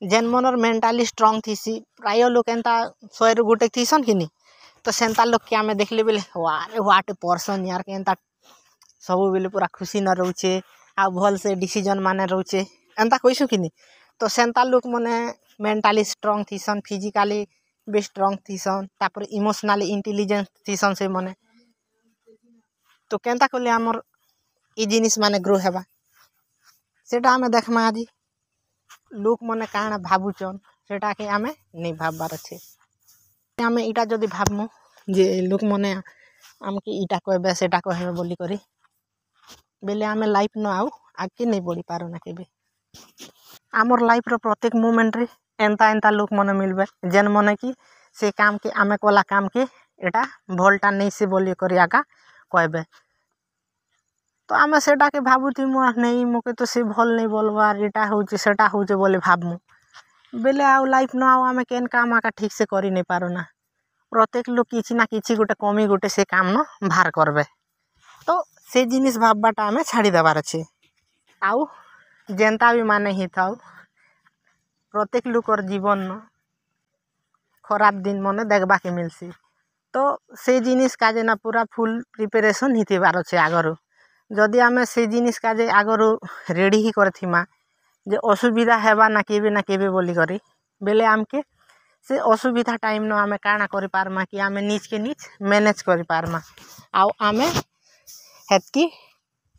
जेन मनर mentally स्ट्रंग thesis प्राय लोक एंता 100 रु गोटे थीसन कि नहीं तो सेंता लोग के आमे देखले बेले वारे व्हाट ए पर्सन यार के एंता सब बेले पूरा खुशी न रोचे आ भल से डिसीजन माने रोचे एंता कइसु कि नहीं तो सेंता लोक मने मेंटाली स्ट्रंग थीसन फिजिकली भी स्ट्रंग थीसन तापर इमोशनली इंटेलिजेंट थीसन से मने तो केंता कले हमर ई जिनिस माने ग्रो हेबा सेटा आमे देखमा आज लोक मने काना भाबुचन सेटा के आमे नहीं भाबबार अच्छे आमे इटा जदि भाबमु जे लोक मने आमके इटा कहबे सेटा कहबे बोली करी बेले आमे लाइफ न आउ आगे नहीं बढ़ी पारो ना केबे आमर लाइफ रो प्रत्येक मोमेंट रे एंता एंता लोक मने मिलबे जेन मने कि से काम के आमे कोला काम के एटा भलटा नहीं से बोली करी आका कहबे तो आमे सेटा के भाबुथि मु नहीं मोके तो से भल नहीं बोलबार एटा होचे सेटा होचे बोले भाबमु बेले आउ लाइफ न आउ आमे केन काम आका ठीक से करी नहीं पारो ना प्रत्येक लोक किछि ना किछि गोटे कमी गोटे से काम न भार करबे तो से जिनिस भाबबाटा आमे छाड़ी देबार अछि आउ जेंता भी माने ही थाउ प्रत्येक लोकर जीवन न खराब दिन मने देखबा के मिलसी तो से जिनिस काजे ना पूरा फुल प्रिपरेशन ही थिबार अछि आगरो जदि आमे से जिनिस काजे आगरो रेडी ही करथिमा जे असुविधा हेबा ना केबे बोली करी बेले आमके से असुविधा टाइम न आमे काना करि पारमा कि आमे नीच के नीच मैनेज करि पारमा आउ आमे हेतकी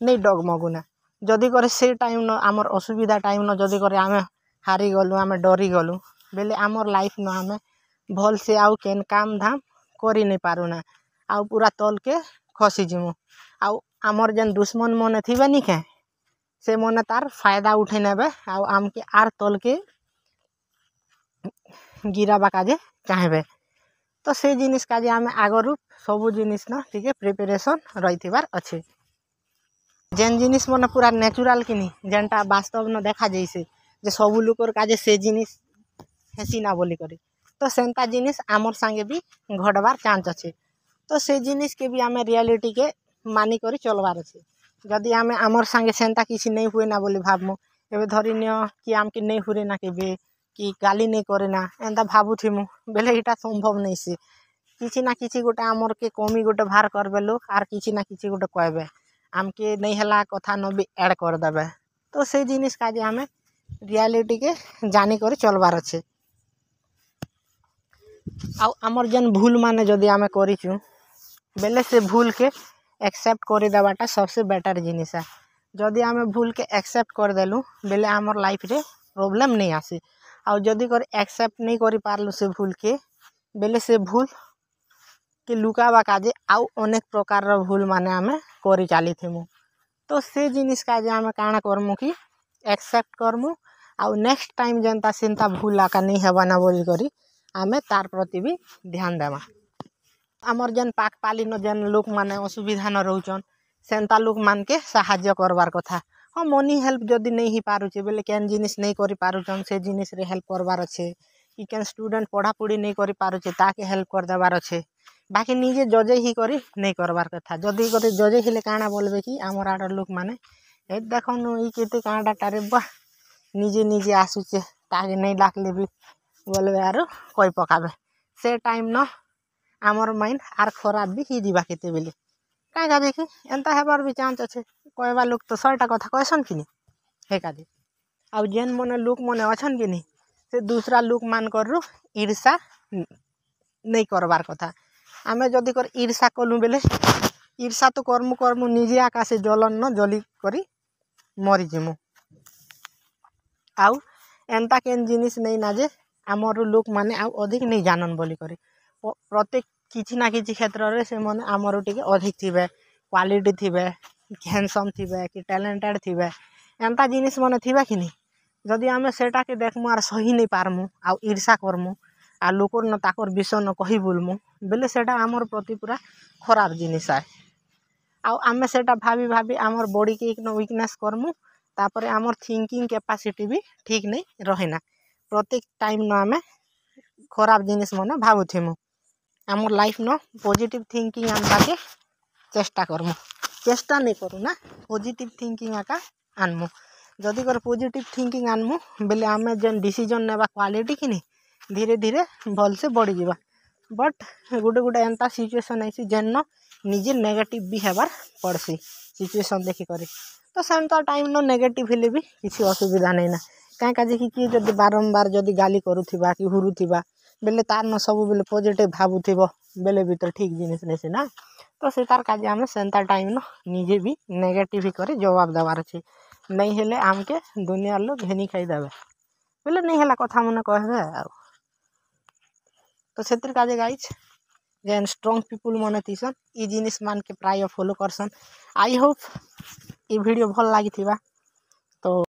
नहीं डगमगुना जदि करे से टाइम न आमर असुविधा टाइम न जदि करे आमे हारी गलु आमे डरी गलु बेले आमर लाइफ न आमे भल से आउ केन काम धाम करी नहीं पारुना आउ पूरा तल के खसी जिमु आउ आमर जेन दुश्मन मने थिबे नि के से मने तार फायदा उठे नेबे आउ आमके आर तल के गिराबा काजे चाहेबे तो से जिनिस काजे आमे आगरु सबु जिनिस न ठीक प्रिपरेशन रहिथिबार अछि जेन जिनिस मने पूरा नेचुरल कि नहीं जेनटा वास्तव न देखा जैसे जे सबु लोकर काजे से जिनिस हेसी ना बोली करी तो सेंता जिनिस आमर संगे भी घटबार चांस अछि तो से जिनिस के भी आमे रियलिटी के मानी करी चलबार अछि जदि आमे आमर संगे सेंता किछि नहीं हुए ना बोली भाबमु एबे धरि नियो कि आमके नहीं हुरे ना केबे कि गाली नहीं करे ना एंता भाबुथिमु बेले इटा संभव नहीं से किछि ना किछि गोटे आमर के कमी गोटे भार करबे लोक आर किछि ना किछि गोटे कहबे आमके नहीं हला कथा न भी ऐड कर देबे तो से जिनिस काजे आमे रियलिटी के जानी करी चलबार अछि आउ आमर जेन भूल माने जदि आमे करिचु बेले से भूल के एक्सेप्ट करि देबाटा सबसे बेटर जिनिस है जदि आमे भूल के एक्सेप्ट कर देलु बेले आमर लाइफ रे प्रॉब्लम नहीं आसी आउ जदि कर एक्सेप्ट नहीं करि पारलु से भूल के बेले से भूल के लुकाबा काजे आउ अनेक प्रकार रो भूल माने आमे करि चालिथिमु तो से जिनिस काजे आमे काना करमु कि एक्सेप्ट करमु आउ नेक्स्ट टाइम जेनता सेंता भूल आका नहीं हेबा ना बोली करी आमे तार प्रति भी ध्यान देमा आमर जेन पाक पालिन जेन लोक माने असुविधा न रहउचन सेंता लोक मान के सहाय्य करबार कथा हाँ मनी हेल्प जदि नहीं ही पारुचे बेले केन जिनिस नहीं करि पारुचन से जिनिस रे हेल्प करबार अच्छे कि केन स्टूडेंट पढ़ा पढ़ी नहीं करि पारुचे ताके हेल्प कर देबार अच्छे बाकी निजे जजे ही करी नहीं करबार कथा जदि करे जजे हिले काना बोलबे कि आमर आडर लोक माने ए देखनु ई केते कांडा टारे बा निजे निजे आसुचे ताके नहीं डाकले भी बोलबे आरो कई पकाबे से टाइम न आमर माइंड आर खराब भी ही दिबा केते बेले काई का देखी एंता हेबार भी चांस अच्छे कहबा लोक तो 100टा कथा कहसन कि नहीं हे काजे आउ जेन मने लोक मने अछन कि नहीं से दूसरा लोक मान करु ईर्षा नहीं करबार कथा आमे जदि कर ईर्षा कलु बेले ईर्षा तो कर्मु निजे आकाशे जलन न जली करी मरी जिमु आउ एंता केन जिनिस नहीं ना जे आमर लोक माने आउ अधिक नहीं जानन बोली करी प्रत्येक किछि ना किछि क्षेत्र रे से माने आमर टिके अधिक थिबे क्वालिटी थिबे हैंडसम थिबे कि टैलेंटेड थिबे एंता जिनिस माने थिबे कि नहीं जदि आमे सेटा के देखमु आर सही नहीं पारमु आउ ईर्षा करमु आ लोकर न ताकर विषय न कही बोलमु बेले सेटा आमर प्रति पूरा खराब जिनिस है आउ आमे सेटा भाभी भाभी आमर बॉडी के एक न वीकनेस करमु तापरे आमर थिंकिंग कैपेसिटी भी ठीक नहीं रहेना प्रत्येक टाइम न आमे खराब जिनिस मन भाबुथिमु आमर लाइफ न पॉजिटिव थिंकिंग आनबा के चेष्टा करमु चेष्टा नहीं करू ना पॉजिटिव थिंकिंग आका आनमु जदि कर पॉजिटिव थिंकिंग आनमु बेले आमे जेन डिसीजन नेबा क्वालिटी कि धीरे धीरे भल से बढ़ी जावा बट गोटे गोटे एंता सिचुएशन ऐसी जेन निजे नेगेटिव भी हेबार पड़सी सिचुएशन देखी करी तो सेमता टाइम नो नेगेटिव हेले भी किसी असुविधा नहीं ना कहीं काजे कि किए जदि बारंबार जदि गाली करूथिबा कि हुरुथिबा बेले तार न सब बेले पॉजिटिव भाबुथिबो बेले भी तो ठीक जिनिस नहीं ना तो से तार काजे आमे सेंता टाइम न निजे भी नेगेटिव ही करे जवाब देवार अछि नहीं हेले आमके दुनिया लोग घेनी खाई देबे बेले नहीं हेला कथा मने कहबे आ तो सेतिर काजे गाइज जेन स्ट्रॉन्ग पीपुल मने तीसन ई जिनिस मान के प्राय follow Karsan I hope E video भल लागिथिबा तो